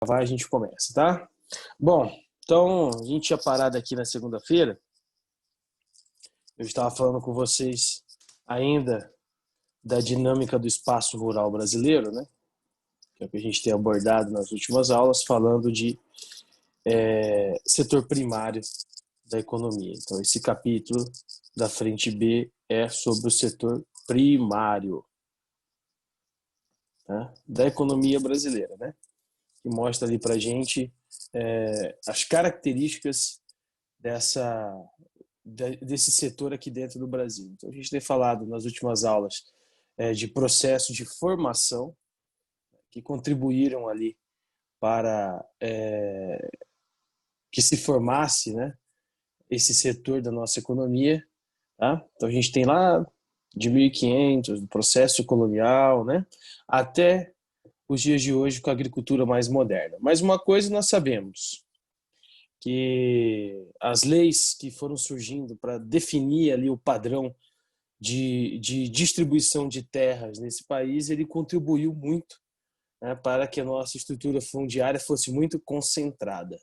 Vai, a gente começa, tá? Bom, então a gente tinha parado aqui na segunda-feira. Eu estava falando com vocês ainda da dinâmica do espaço rural brasileiro, né? Que é o que a gente tem abordado nas últimas aulas, falando de setor primário da economia. Então, esse capítulo da frente B é sobre o setor primário, né? Da economia brasileira, né? Que mostra ali para a gente as características desse setor aqui dentro do Brasil. Então, a gente tem falado nas últimas aulas de processos de formação que contribuíram ali para que se formasse, né, esse setor da nossa economia. Tá? Então, a gente tem lá de 1500, do processo colonial, né, até os dias de hoje com a agricultura mais moderna. Mas uma coisa nós sabemos, que as leis que foram surgindo para definir ali o padrão de distribuição de terras nesse país, ele contribuiu muito, né, para que a nossa estrutura fundiária fosse muito concentrada,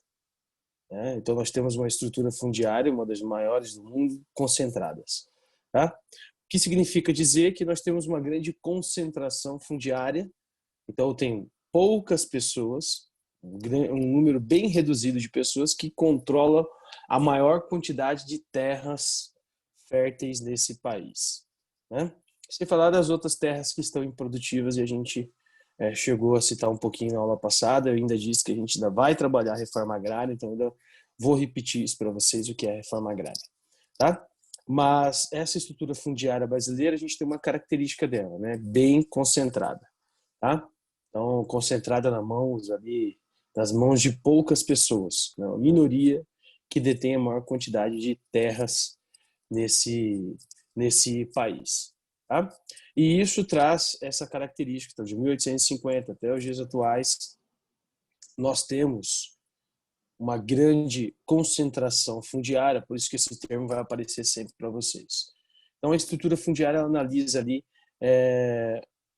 né? Então nós temos uma estrutura fundiária, uma das maiores do mundo, concentradas. Tá? O que significa dizer que nós temos uma grande concentração fundiária. Então tem poucas pessoas, um número bem reduzido de pessoas que controlam a maior quantidade de terras férteis nesse país, né? Sem falar das outras terras que estão improdutivas, e a gente chegou a citar um pouquinho na aula passada. Eu ainda disse que a gente ainda vai trabalhar a reforma agrária, então ainda vou repetir isso para vocês, o que é a reforma agrária, tá? Mas essa estrutura fundiária brasileira, a gente tem uma característica dela, né? Bem concentrada, tá? Então, concentrada nas mãos de poucas pessoas, né? Uma minoria que detém a maior quantidade de terras nesse país. Tá? E isso traz essa característica. Então, de 1850 até os dias atuais, nós temos uma grande concentração fundiária, por isso que esse termo vai aparecer sempre para vocês. Então, a estrutura fundiária analisa ali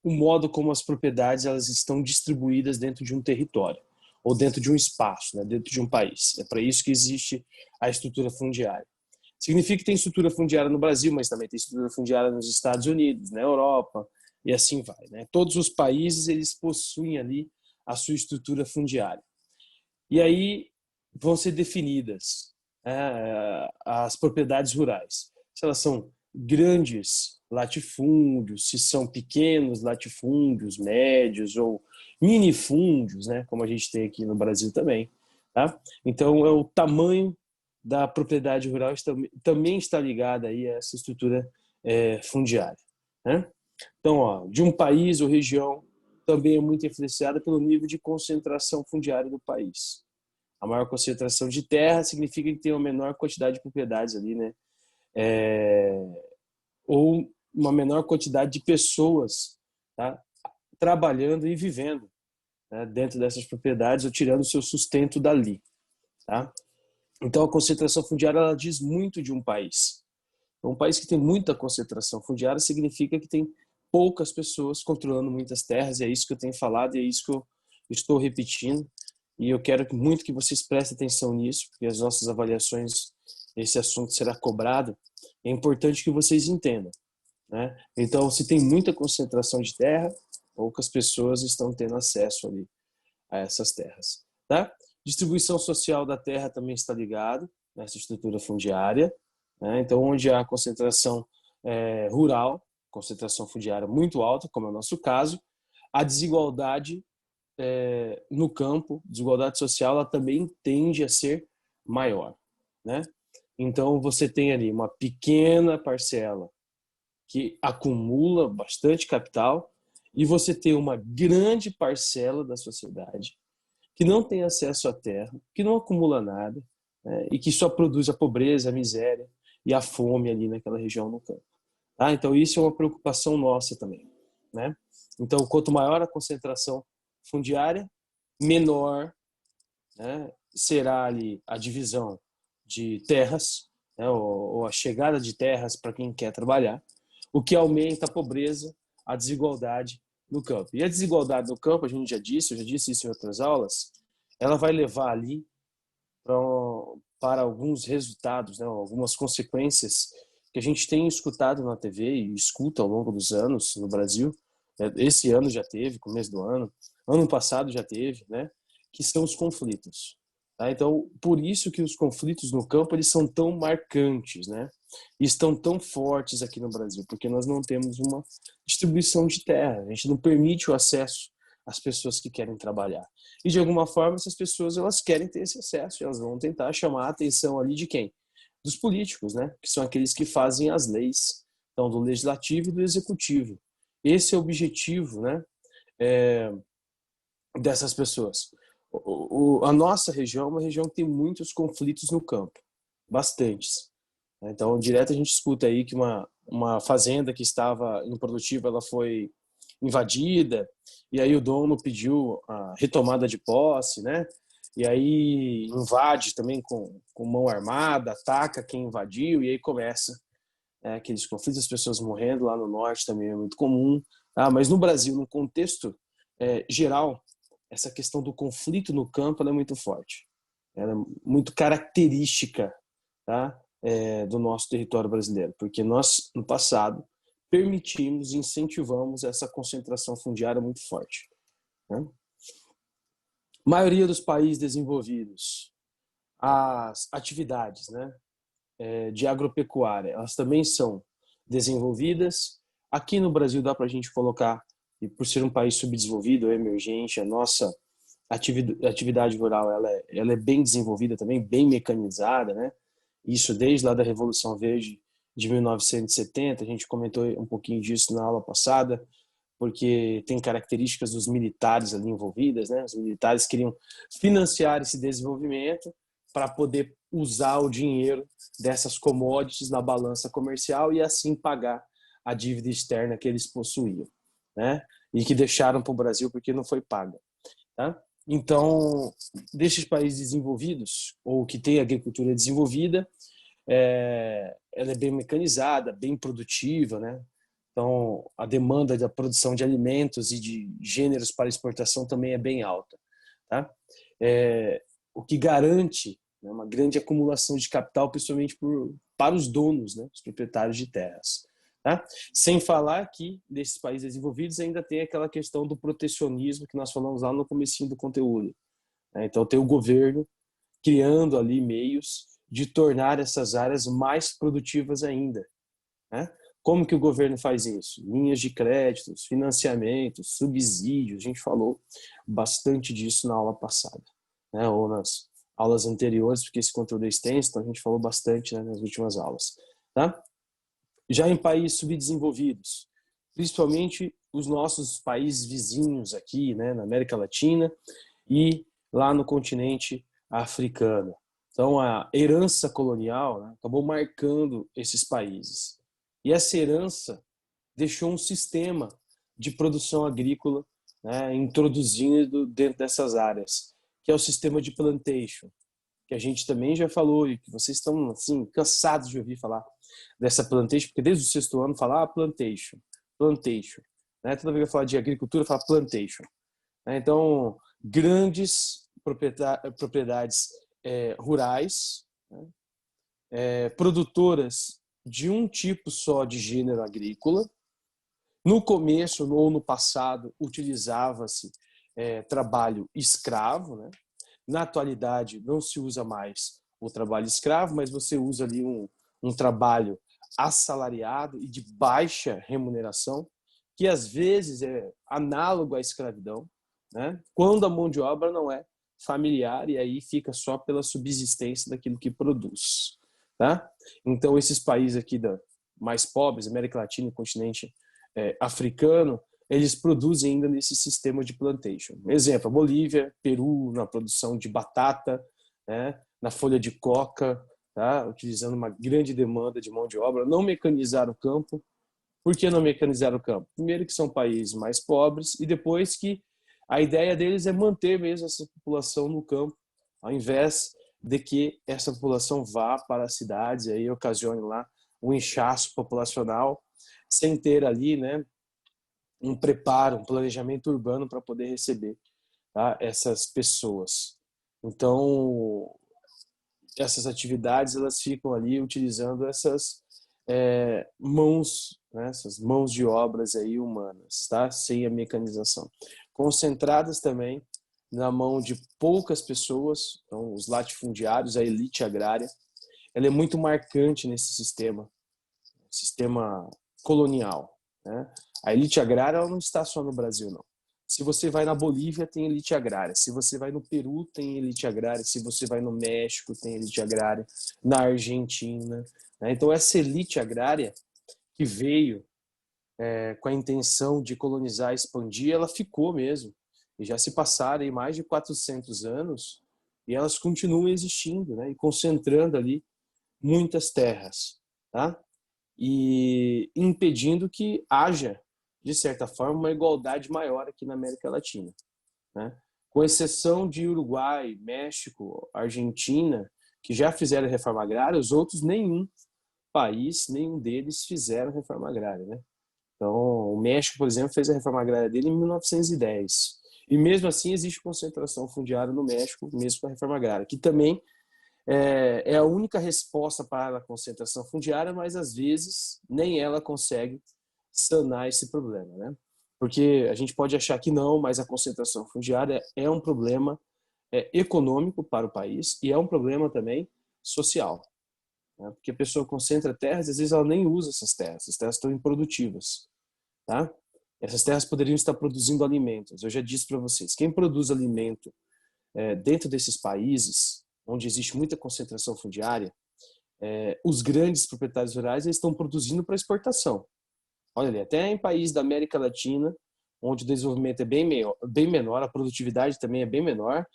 o modo como as propriedades elas estão distribuídas dentro de um território ou dentro de um espaço, né, dentro de um país. É para isso que existe a estrutura fundiária. Significa que tem estrutura fundiária no Brasil, mas também tem estrutura fundiária nos Estados Unidos, na Europa, e assim vai, né? Todos os países eles possuem ali a sua estrutura fundiária. E aí vão ser definidas as propriedades rurais. Se elas são grandes latifúndios, se são pequenos latifúndios, médios ou minifúndios, né, como a gente tem aqui no Brasil também. Tá? Então, é o tamanho da propriedade rural também está ligada aí a essa estrutura fundiária, né? Então, ó, de um país ou região também é muito influenciada pelo nível de concentração fundiária do país. A maior concentração de terra significa que tem uma menor quantidade de propriedades ali, né? Ou uma menor quantidade de pessoas, tá, trabalhando e vivendo, né, dentro dessas propriedades ou tirando o seu sustento dali. Tá? Então, a concentração fundiária ela diz muito de um país. Um país que tem muita concentração fundiária significa que tem poucas pessoas controlando muitas terras, e é isso que eu tenho falado, e é isso que eu estou repetindo, e eu quero muito que vocês prestem atenção nisso, porque as nossas avaliações, esse assunto será cobrado. É importante que vocês entendam, né? Então, se tem muita concentração de terra, poucas pessoas estão tendo acesso ali a essas terras, tá? Distribuição social da terra também está ligado nessa estrutura fundiária, né? Então, onde há concentração rural, concentração fundiária muito alta, como é o nosso caso, a desigualdade no campo, desigualdade social, ela também tende a ser maior, né? Então, você tem ali uma pequena parcela que acumula bastante capital e você tem uma grande parcela da sociedade que não tem acesso à terra, que não acumula nada, né, e que só produz a pobreza, a miséria e a fome ali naquela região no campo. Tá? Então isso é uma preocupação nossa também, né? Então quanto maior a concentração fundiária, menor, né, será ali a divisão de terras, né, ou a chegada de terras para quem quer trabalhar, o que aumenta a pobreza, a desigualdade no campo. E a desigualdade no campo, a gente já disse, eu já disse isso em outras aulas, ela vai levar ali para, para alguns resultados, né, algumas consequências que a gente tem escutado na TV e escuta ao longo dos anos no Brasil. Esse ano já teve, começo do ano passado já teve, né, que são os conflitos. Tá? Então, por isso que os conflitos no campo eles são tão marcantes, né? E estão tão fortes aqui no Brasil, porque nós não temos uma distribuição de terra, a gente não permite o acesso às pessoas que querem trabalhar. E de alguma forma essas pessoas elas querem ter esse acesso, elas vão tentar chamar a atenção ali de quem? Dos políticos, né? Que são aqueles que fazem as leis, então do legislativo e do executivo. Esse é o objetivo, né? É, dessas pessoas. A nossa região é uma região que tem muitos conflitos no campo, bastantes. Então, direto a gente escuta aí que uma fazenda que estava improdutiva, ela foi invadida, e aí o dono pediu a retomada de posse, né? E aí invade também com mão armada, ataca quem invadiu, e aí começa aqueles conflitos, as pessoas morrendo lá no norte também é muito comum. Mas no Brasil, no contexto geral, essa questão do conflito no campo ela é muito forte. Ela é muito característica, tá? Do nosso território brasileiro, porque nós, no passado, permitimos e incentivamos essa concentração fundiária muito forte. Né? A maioria dos países desenvolvidos, as atividades, né, de agropecuária, elas também são desenvolvidas. Aqui no Brasil dá para a gente colocar, e por ser um país subdesenvolvido, emergente, a nossa atividade rural ela é bem desenvolvida também, bem mecanizada, né? Isso desde lá da Revolução Verde de 1970, a gente comentou um pouquinho disso na aula passada, porque tem características dos militares ali envolvidas, né? Os militares queriam financiar esse desenvolvimento para poder usar o dinheiro dessas commodities na balança comercial e assim pagar a dívida externa que eles possuíam, né? E que deixaram para o Brasil porque não foi paga, tá? Então, desses países desenvolvidos ou que têm agricultura desenvolvida, ela é bem mecanizada, bem produtiva, né? Então, a demanda da produção de alimentos e de gêneros para exportação também é bem alta, tá? O que garante, né, uma grande acumulação de capital, principalmente para os donos, né, os proprietários de terras. Tá? Sem falar que, nesses países desenvolvidos, ainda tem aquela questão do protecionismo que nós falamos lá no comecinho do conteúdo. Né? Então, tem o governo criando ali meios de tornar essas áreas mais produtivas ainda. Né? Como que o governo faz isso? Linhas de créditos, financiamentos, subsídios, a gente falou bastante disso na aula passada, né? Ou nas aulas anteriores, porque esse conteúdo é extenso, então a gente falou bastante, né, nas últimas aulas. Tá? Já em países subdesenvolvidos, principalmente os nossos países vizinhos aqui, né, na América Latina e lá no continente africano. Então, a herança colonial, né, acabou marcando esses países. E essa herança deixou um sistema de produção agrícola, né, introduzido dentro dessas áreas, que é o sistema de plantation, que a gente também já falou e que vocês estão assim cansados de ouvir falar dessa plantation, porque desde o sexto ano falar plantation, plantation, né? Toda vez que eu falar de agricultura, fala plantation. Né? Então, grandes propriedades rurais, né? Produtoras de um tipo só de gênero agrícola. No começo ou no passado utilizava-se trabalho escravo, né? Na atualidade não se usa mais o trabalho escravo, mas você usa ali um trabalho assalariado e de baixa remuneração, que às vezes é análogo à escravidão, né? Quando a mão de obra não é familiar e aí fica só pela subsistência daquilo que produz. Tá? Então, esses países aqui mais pobres, América Latina e continente africano, eles produzem ainda nesse sistema de plantation. Exemplo, a Bolívia, Peru, na produção de batata, né, na folha de coca, tá, utilizando uma grande demanda de mão de obra, não mecanizar o campo. Por que não mecanizar o campo? Primeiro que são países mais pobres e depois que a ideia deles é manter mesmo essa população no campo, ao invés de que essa população vá para as cidades e aí ocasione lá um inchaço populacional sem ter ali, né, um preparo, um planejamento urbano para poder receber, tá, essas pessoas. Então, essas atividades elas ficam ali utilizando essas mãos, né, essas mãos de obras aí humanas, tá? Sem a mecanização, concentradas também na mão de poucas pessoas, então os latifundiários, a elite agrária, ela é muito marcante nesse sistema colonial, né? A elite agrária ela não está só no Brasil, não. Se você vai na Bolívia, tem elite agrária. Se você vai no Peru, tem elite agrária. Se você vai no México, tem elite agrária. Na Argentina. Né? Então, essa elite agrária que veio com a intenção de colonizar, expandir, ela ficou mesmo. E já se passaram aí mais de 400 anos e elas continuam existindo, né? E concentrando ali muitas terras, tá? E impedindo que haja, de certa forma, uma igualdade maior aqui na América Latina, né? Com exceção de Uruguai, México, Argentina, que já fizeram reforma agrária, os outros nenhum país, nenhum deles fizeram reforma agrária, né? Então, o México, por exemplo, fez a reforma agrária dele em 1910. E mesmo assim existe concentração fundiária no México, mesmo com a reforma agrária, que também é a única resposta para a concentração fundiária, mas às vezes nem ela consegue sanar esse problema, né? Porque a gente pode achar que não, mas a concentração fundiária é um problema econômico para o país e é um problema também social, né? Porque a pessoa concentra terras, às vezes ela nem usa essas terras estão improdutivas, tá? Essas terras poderiam estar produzindo alimentos. Eu já disse para vocês, quem produz alimento dentro desses países onde existe muita concentração fundiária, os grandes proprietários rurais eles estão produzindo para exportação. Olha ali, até em países da América Latina, onde o desenvolvimento é bem menor, a produtividade também é bem menor,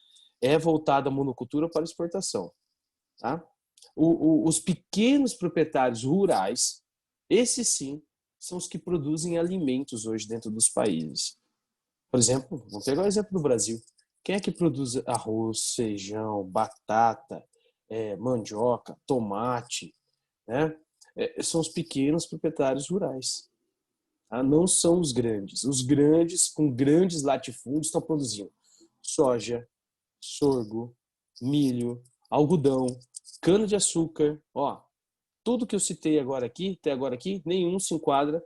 é voltada à monocultura para exportação. Tá? Os pequenos proprietários rurais, esses sim, são os que produzem alimentos hoje dentro dos países. Por exemplo, vamos pegar o exemplo do Brasil. Quem é que produz arroz, feijão, batata, mandioca, tomate, né? São os pequenos proprietários rurais. Tá? Não são os grandes. Os grandes, com grandes latifúndios, estão produzindo soja, sorgo, milho, algodão, cana-de-açúcar. Ó, tudo que eu citei agora aqui, até agora aqui, nenhum se enquadra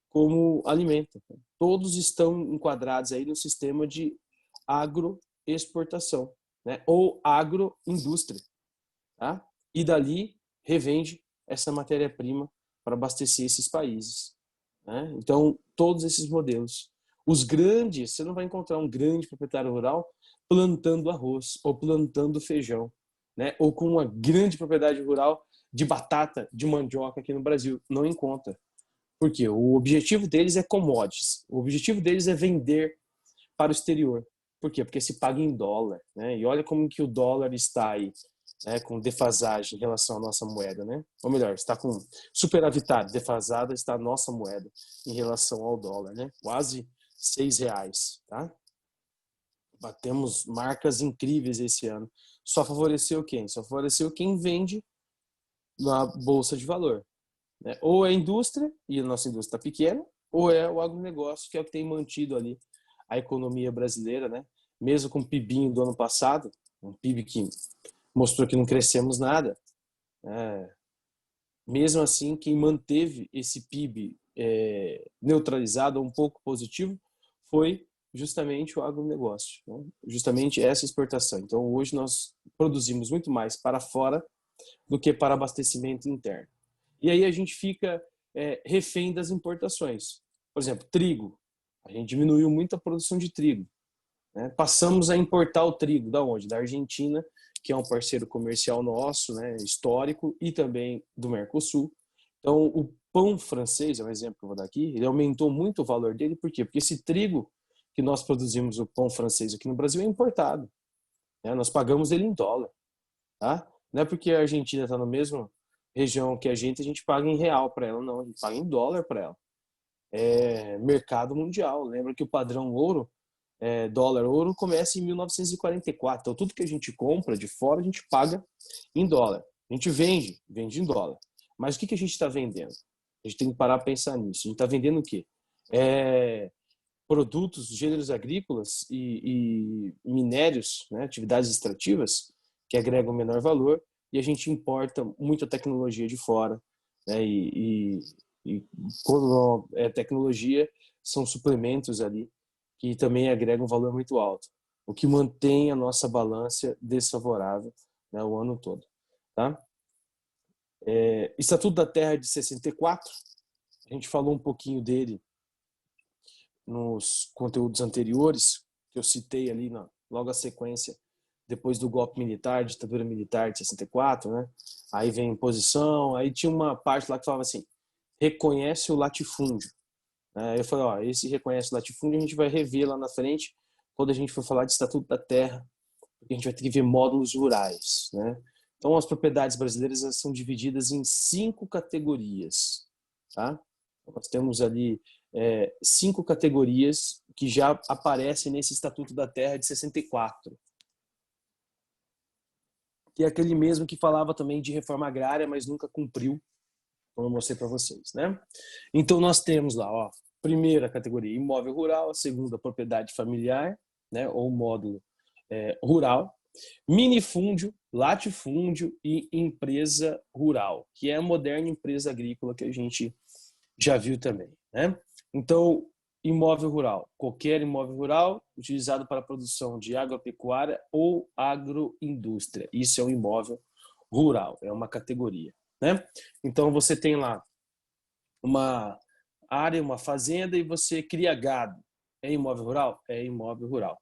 como alimento. Todos estão enquadrados aí no sistema de agroexportação, né? Ou agroindústria, tá? E dali revende essa matéria-prima para abastecer esses países, né? Então, todos esses modelos. Os grandes, você não vai encontrar um grande proprietário rural plantando arroz ou plantando feijão, né? Ou com uma grande propriedade rural de batata, de mandioca aqui no Brasil. Não encontra. Porque o objetivo deles é commodities. O objetivo deles é vender para o exterior. Por quê? Porque se paga em dólar, né? E olha como que o dólar está aí, né? Com defasagem em relação à nossa moeda, né? Ou melhor, está com superavitário, defasada está a nossa moeda em relação ao dólar, né? Quase R$ 6, tá? Batemos marcas incríveis esse ano. Só favoreceu quem? Só favoreceu quem vende na bolsa de valor, né? Ou é a indústria, e a nossa indústria está pequena, ou é o agronegócio, que é o que tem mantido ali a economia brasileira, né? Mesmo com o PIBinho do ano passado, um PIB que mostrou que não crescemos nada, mesmo assim, quem manteve esse PIB neutralizado, um pouco positivo, foi justamente o agronegócio, né? Justamente essa exportação. Então, hoje nós produzimos muito mais para fora do que para abastecimento interno. E aí a gente fica refém das importações. Por exemplo, trigo. A gente diminuiu muito a produção de trigo, né? Passamos a importar o trigo da onde? Da Argentina, que é um parceiro comercial nosso, né, histórico, e também do Mercosul. Então, o pão francês, é um exemplo que eu vou dar aqui, ele aumentou muito o valor dele, por quê? Porque esse trigo que nós produzimos, o pão francês aqui no Brasil, é importado, né? Nós pagamos ele em dólar, tá? Não é porque a Argentina está na mesma região que a gente paga em real para ela, não, a gente paga em dólar para ela. É mercado mundial. Lembra que o padrão ouro, dólar ouro, começa em 1944. Então, tudo que a gente compra de fora, a gente paga em dólar. A gente vende em dólar. Mas o que a gente está vendendo? A gente tem que parar para pensar nisso. A gente está vendendo o quê? produtos, gêneros agrícolas e minérios, né, atividades extrativas, que agregam menor valor, e a gente importa muita tecnologia de fora, né, e quando é tecnologia, são suplementos ali que também agregam um valor muito alto, o que mantém a nossa balança desfavorável, né, o ano todo. Tá? Estatuto da Terra de 64, a gente falou um pouquinho dele nos conteúdos anteriores, que eu citei ali logo a sequência, depois do golpe militar, ditadura militar de 64, né? Aí vem imposição, aí tinha uma parte lá que falava assim, reconhece o latifúndio. Eu falei, ó, esse reconhece o latifúndio a gente vai rever lá na frente, quando a gente for falar de Estatuto da Terra, porque a gente vai ter que ver módulos rurais, né? Então, as propriedades brasileiras são divididas em 5 categorias, tá? Nós temos ali 5 categorias que já aparecem nesse Estatuto da Terra de 64, que é aquele mesmo que falava também de reforma agrária, mas nunca cumpriu, como eu mostrei para vocês, né? Então, nós temos lá, ó, primeira categoria, imóvel rural, a segunda, propriedade familiar, né, ou módulo rural, minifúndio, latifúndio e empresa rural, que é a moderna empresa agrícola que a gente já viu também, né? Então, imóvel rural, qualquer imóvel rural utilizado para a produção de agropecuária ou agroindústria. Isso é um imóvel rural, é uma categoria, né? Então, você tem lá uma área, uma fazenda e você cria gado. É imóvel rural? É imóvel rural.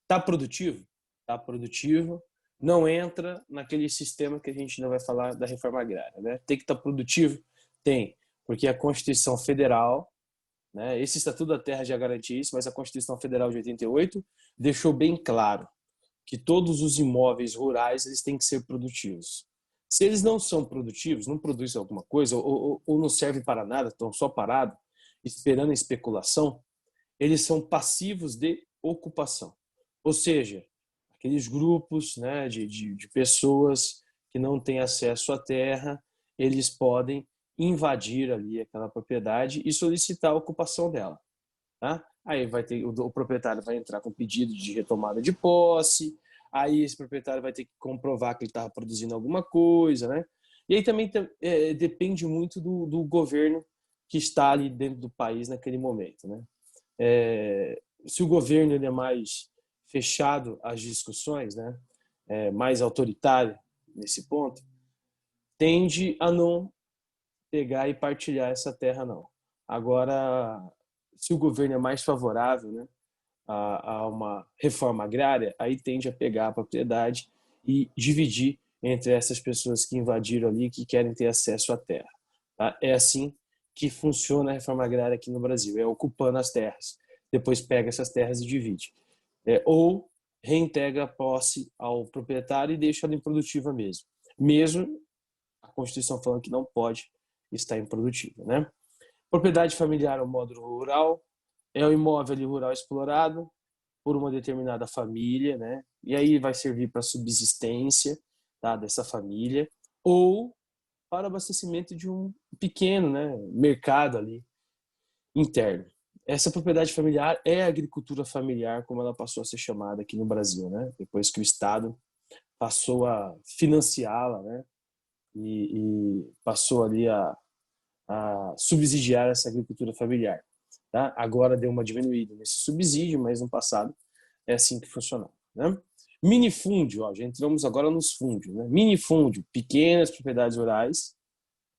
Está produtivo? Está produtivo. Não entra naquele sistema que a gente não vai falar da reforma agrária, né? Tem que estar produtivo? Tem, porque a Constituição Federal, né, esse Estatuto da Terra já garantia isso, mas a Constituição Federal de 88 deixou bem claro que todos os imóveis rurais eles têm que ser produtivos. Se eles não são produtivos, não produzem alguma coisa ou não servem para nada, estão só parados, esperando a especulação, eles são passivos de ocupação. Ou seja, aqueles grupos, né, de pessoas que não têm acesso à terra, eles podem invadir ali aquela propriedade e solicitar a ocupação dela. Tá? Aí vai ter, o proprietário vai entrar com pedido de retomada de posse, aí esse proprietário vai ter que comprovar que ele estava produzindo alguma coisa, né? E aí também depende muito do governo que está ali dentro do país naquele momento, né? Se o governo ele é mais fechado às discussões, né? Mais autoritário nesse ponto, tende a não pegar e partilhar essa terra, não. Agora, se o governo é mais favorável, né, a uma reforma agrária, aí tende a pegar a propriedade e dividir entre essas pessoas que invadiram ali, que querem ter acesso à terra. Tá? É assim que funciona a reforma agrária aqui no Brasil, é ocupando as terras. Depois pega essas terras e divide. Ou reintegra a posse ao proprietário e deixa ela improdutiva mesmo. Mesmo a Constituição falando que não pode estar improdutiva, né? Propriedade familiar ou módulo rural é o imóvel rural explorado por uma determinada família, né? E aí vai servir para subsistência, tá, dessa família ou para abastecimento de um pequeno, né, mercado ali interno. Essa propriedade familiar é a agricultura familiar, como ela passou a ser chamada aqui no Brasil, né? Depois que o Estado passou a financiá-la, né? E passou ali a subsidiar essa agricultura familiar. Tá? Agora deu uma diminuída nesse subsídio, mas no passado é assim que funcionava. Né? Minifúndio, ó, já entramos agora nos fundos. Né? Minifúndio, pequenas propriedades rurais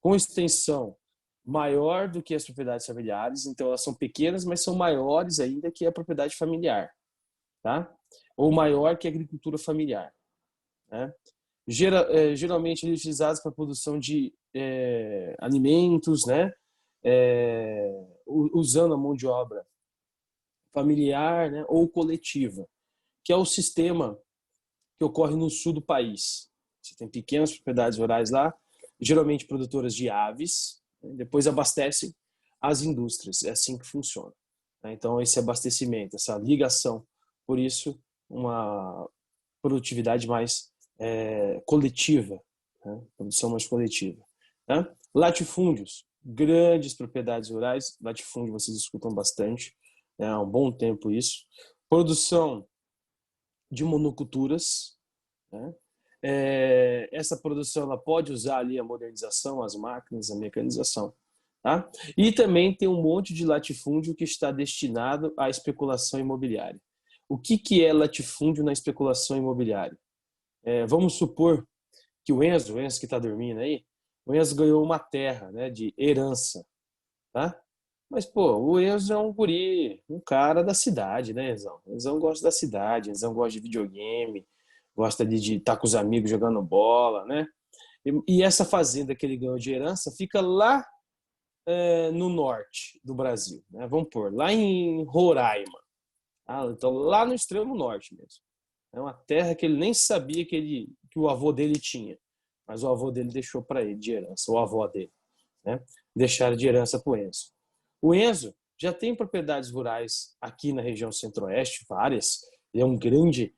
com extensão maior do que as propriedades familiares, então elas são pequenas, mas são maiores ainda que a propriedade familiar, tá? Ou maior que a agricultura familiar. Né? Geralmente utilizados para a produção de alimentos, né? Usando a mão de obra familiar, né? Ou coletiva, que é o sistema que ocorre no sul do país. Você tem pequenas propriedades rurais lá, geralmente produtoras de aves, né? Depois abastecem as indústrias. É assim que funciona. Né? Então, esse abastecimento, essa ligação, por isso, uma produtividade mais coletiva, né? Produção mais coletiva. Né? Latifúndios, grandes propriedades rurais, latifúndio vocês escutam bastante, né, há um bom tempo isso. Produção de monoculturas, né? Essa produção ela pode usar ali a modernização, as máquinas, a mecanização. Tá? E também tem um monte de latifúndio que está destinado à especulação imobiliária. O que é latifúndio na especulação imobiliária? Vamos supor que o Enzo que está dormindo aí, o Enzo ganhou uma terra, né, de herança, tá? Mas, pô, o Enzo é um guri, um cara da cidade, né, Enzão? O Enzão gosta da cidade, o Enzão gosta de videogame, gosta de estar com os amigos jogando bola, né? E essa fazenda que ele ganhou de herança fica lá no norte do Brasil, né? Vamos pôr, lá em Roraima. Então, lá no extremo norte mesmo. É uma terra que ele nem sabia que o avô dele tinha, mas o avô dele deixou para ele de herança, o avô dele, né? Deixaram de herança para o Enzo. O Enzo já tem propriedades rurais aqui na região centro-oeste, várias. Ele é um grande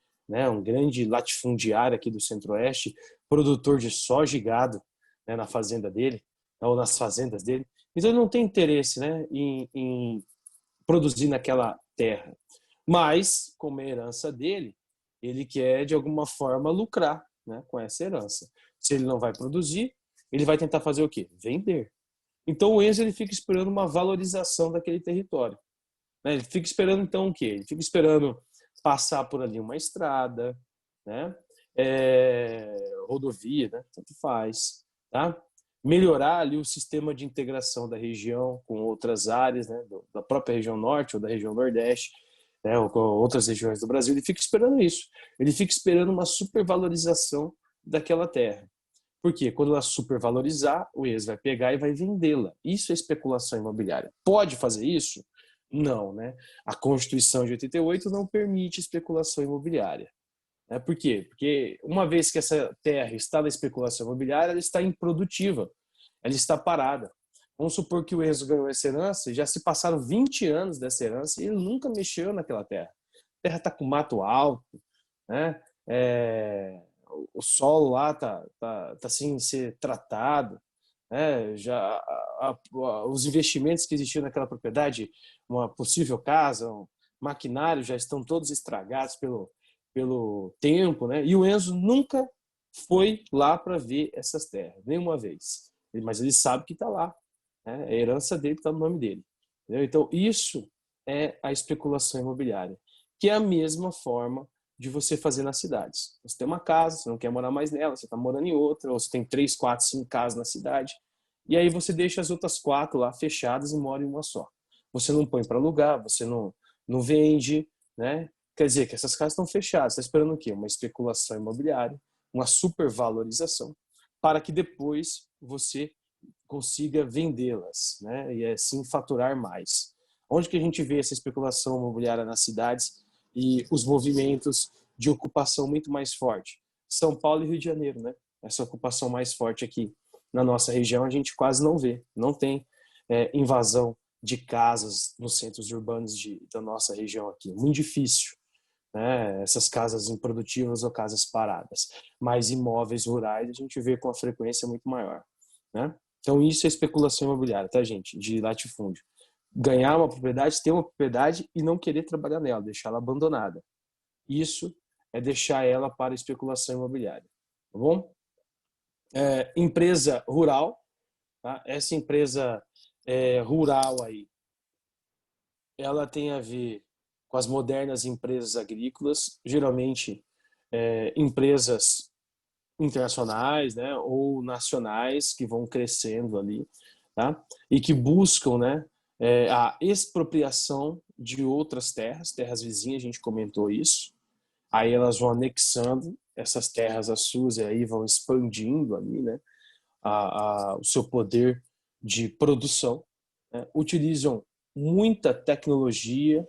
latifundiário aqui do centro-oeste, produtor de soja e gado, né, na fazenda dele, ou nas fazendas dele. Então ele não tem interesse, né, em produzir naquela terra. Mas, como é herança dele, ele quer de alguma forma lucrar, né, com essa herança. Se ele não vai produzir, ele vai tentar fazer o quê? Vender. Então o Enzo ele fica esperando uma valorização daquele território, né? Ele fica esperando então o quê? Ele fica esperando passar por ali uma estrada, né? Rodovia, né? Tanto faz, tá? Melhorar ali o sistema de integração da região com outras áreas, né? Da própria região norte ou da região nordeste, né? Ou com outras regiões do Brasil. Ele fica esperando isso. Ele fica esperando uma supervalorização daquela terra. Porque quando ela supervalorizar, o ex vai pegar e vai vendê-la. Isso é especulação imobiliária. Pode fazer isso? Não, né? A Constituição de 88 não permite especulação imobiliária. Por quê? Porque uma vez que essa terra está na especulação imobiliária, ela está improdutiva, ela está parada. Vamos supor que o Enzo ganhou essa herança, e já se passaram 20 anos dessa herança e ele nunca mexeu naquela terra. A terra está com mato alto, né? O solo lá tá sem ser tratado, né? Os investimentos que existiam naquela propriedade, uma possível casa, um maquinário já estão todos estragados pelo tempo, né? E o Enzo nunca foi lá para ver essas terras, nenhuma vez. Mas ele sabe que está lá, né? A herança dele está no nome dele. Entendeu? Então isso é a especulação imobiliária, que é a mesma forma de você fazer nas cidades. Você tem uma casa, você não quer morar mais nela, você está morando em outra, ou você tem 3, 4, 5 casas na cidade, e aí você deixa as outras 4 lá fechadas e mora em uma só. Você não põe para alugar, você não vende, né? Quer dizer que essas casas estão fechadas. Está esperando o quê? Uma especulação imobiliária, uma supervalorização, para que depois você consiga vendê-las, né? E assim faturar mais. Onde que a gente vê essa especulação imobiliária nas cidades e os movimentos de ocupação muito mais forte? São Paulo e Rio de Janeiro, né? Essa ocupação mais forte aqui na nossa região a gente quase não vê, não tem invasão de casas nos centros urbanos da nossa região aqui, muito difícil, né? Essas casas improdutivas ou casas paradas, mas imóveis rurais a gente vê com a frequência muito maior, né? Então isso é especulação imobiliária, tá, gente? De latifúndio. Ganhar uma propriedade, ter uma propriedade e não querer trabalhar nela, deixar ela abandonada. Isso é deixar ela para especulação imobiliária, tá bom? Empresa rural, tá? Essa empresa rural aí, ela tem a ver com as modernas empresas agrícolas, geralmente empresas internacionais, né, ou nacionais que vão crescendo ali, tá? E que buscam, né, a expropriação de outras terras, terras vizinhas, a gente comentou isso. Aí elas vão anexando essas terras às suas e aí vão expandindo ali, né, o seu poder de produção, né? Utilizam muita tecnologia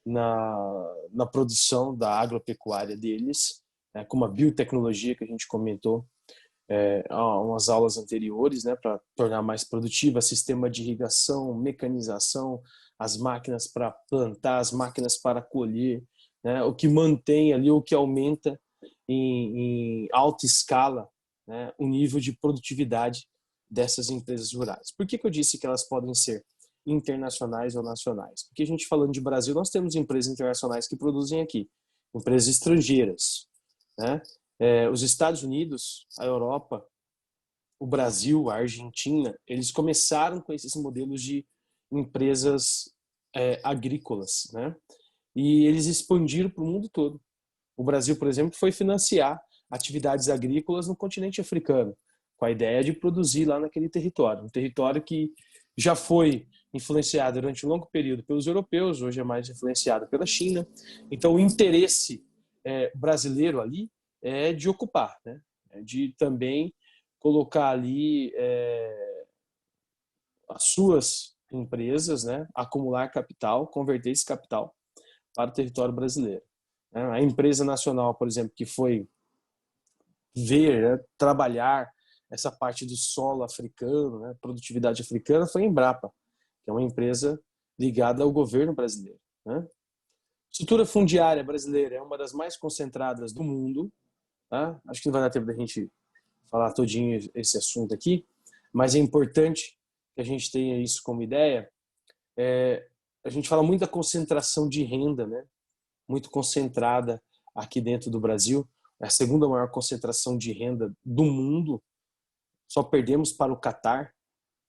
na produção da agropecuária deles, né, como a biotecnologia que a gente comentou umas aulas anteriores, né, para tornar mais produtiva, sistema de irrigação, mecanização, as máquinas para plantar, as máquinas para colher, né, o que mantém ali, o que aumenta em alta escala, né, o nível de produtividade dessas empresas rurais. Por que eu disse que elas podem ser internacionais ou nacionais. Porque a gente falando de Brasil, nós temos empresas internacionais que produzem aqui, empresas estrangeiras, né? Os Estados Unidos, a Europa, o Brasil, a Argentina, eles começaram com esses modelos de empresas agrícolas, né? E eles expandiram para o mundo todo. O Brasil, por exemplo, foi financiar atividades agrícolas no continente africano, com a ideia de produzir lá naquele território. Um território que já foi influenciado durante um longo período pelos europeus, hoje é mais influenciado pela China. Então, o interesse brasileiro ali é de ocupar, né? É de também colocar ali as suas empresas, né? Acumular capital, converter esse capital para o território brasileiro. A empresa nacional, por exemplo, que foi ver, né, trabalhar essa parte do solo africano, né, produtividade africana, foi a Embrapa, que é uma empresa ligada ao governo brasileiro, né? Estrutura fundiária brasileira é uma das mais concentradas do mundo, tá? Acho que não vai dar tempo da gente falar todinho esse assunto aqui, mas é importante que a gente tenha isso como ideia. A gente fala muito da concentração de renda, né? Muito concentrada aqui dentro do Brasil, é a segunda maior concentração de renda do mundo. Só perdemos para o Catar,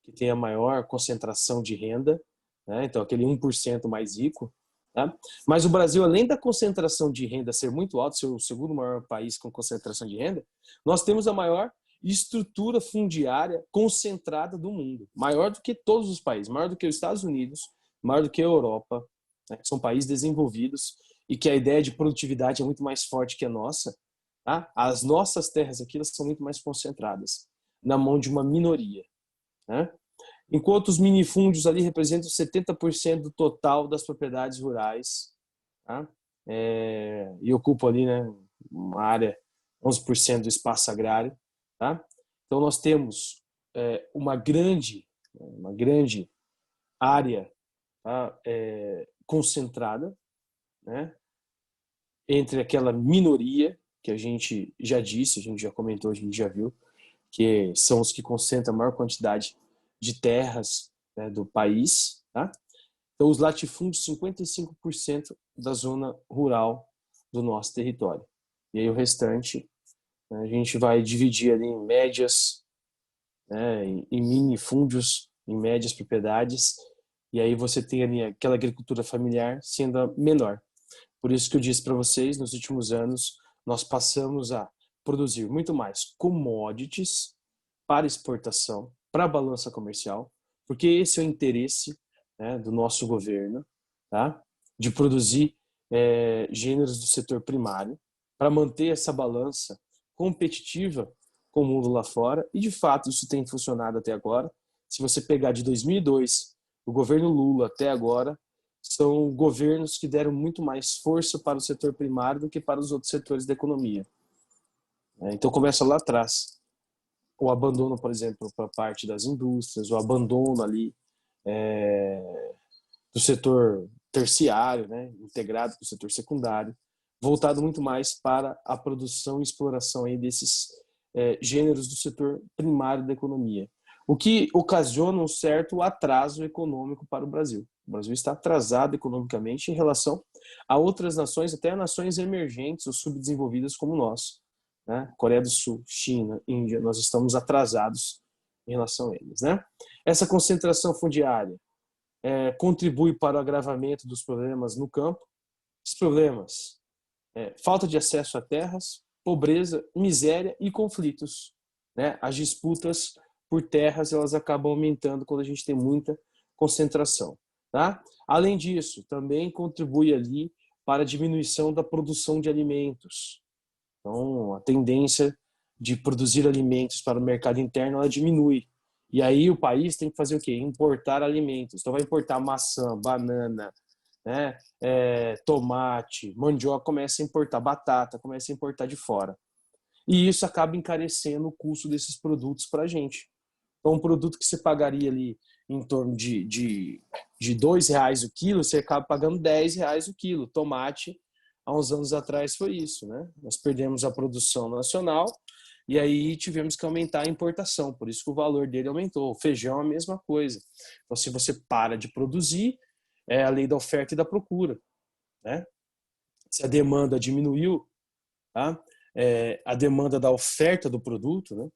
que tem a maior concentração de renda, né? Então aquele 1% mais rico. Tá? Mas o Brasil, além da concentração de renda ser muito alta, ser o segundo maior país com concentração de renda, nós temos a maior estrutura fundiária concentrada do mundo, maior do que todos os países, maior do que os Estados Unidos, maior do que a Europa, né? São países desenvolvidos e que a ideia de produtividade é muito mais forte que a nossa. Tá? As nossas terras aqui elas são muito mais concentradas na mão de uma minoria, né? Enquanto os minifúndios ali representam 70% do total das propriedades rurais, tá? E ocupam ali, né, uma área, 11% do espaço agrário. Tá? Então nós temos uma grande área, tá, concentrada, né, entre aquela minoria que a gente já disse, a gente já comentou, a gente já viu, que são os que concentram a maior quantidade de terras, né, do país. Tá? Então, os latifúndios, 55% da zona rural do nosso território. E aí o restante, né, a gente vai dividir ali em médias, né, em minifúndios, em médias propriedades, e aí você tem ali aquela agricultura familiar sendo a menor. Por isso que eu disse para vocês, nos últimos anos, nós passamos a produzir muito mais commodities para exportação, para a balança comercial, porque esse é o interesse, né, do nosso governo, tá? De produzir gêneros do setor primário para manter essa balança competitiva com o mundo lá fora, e de fato isso tem funcionado até agora. Se você pegar de 2002, o governo Lula até agora, são governos que deram muito mais força para o setor primário do que para os outros setores da economia. Então começa lá atrás. O abandono, por exemplo, para parte das indústrias, o abandono ali do setor terciário, né, integrado com o setor secundário, voltado muito mais para a produção e exploração aí desses gêneros do setor primário da economia, o que ocasiona um certo atraso econômico para o Brasil. O Brasil está atrasado economicamente em relação a outras nações, até nações emergentes ou subdesenvolvidas como nós, né? Coreia do Sul, China, Índia, nós estamos atrasados em relação a eles, né? Essa concentração fundiária contribui para o agravamento dos problemas no campo. Os problemas: falta de acesso a terras, pobreza, miséria e conflitos, né? As disputas por terras elas acabam aumentando quando a gente tem muita concentração, tá? Além disso, também contribui ali para a diminuição da produção de alimentos. Então, a tendência de produzir alimentos para o mercado interno ela diminui. E aí o país tem que fazer o quê? Importar alimentos. Então vai importar maçã, banana, né? Tomate, mandioca, começa a importar batata, começa a importar de fora. E isso acaba encarecendo o custo desses produtos para a gente. Então, um produto que você pagaria ali em torno de R$ 2 o quilo, você acaba pagando R$ 10 o quilo. Tomate, há uns anos atrás foi isso, né? Nós perdemos a produção nacional e aí tivemos que aumentar a importação, por isso que o valor dele aumentou. O feijão é a mesma coisa. Então, se você para de produzir, é a lei da oferta e da procura, né? Se a demanda diminuiu, tá? A demanda da oferta do produto, né?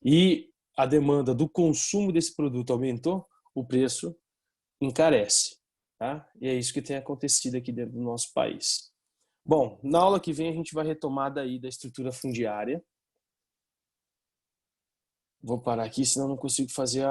E a demanda do consumo desse produto aumentou, o preço encarece, tá? E é isso que tem acontecido aqui dentro do nosso país. Bom, na aula que vem a gente vai retomar daí da estrutura fundiária. Vou parar aqui, senão não consigo fazer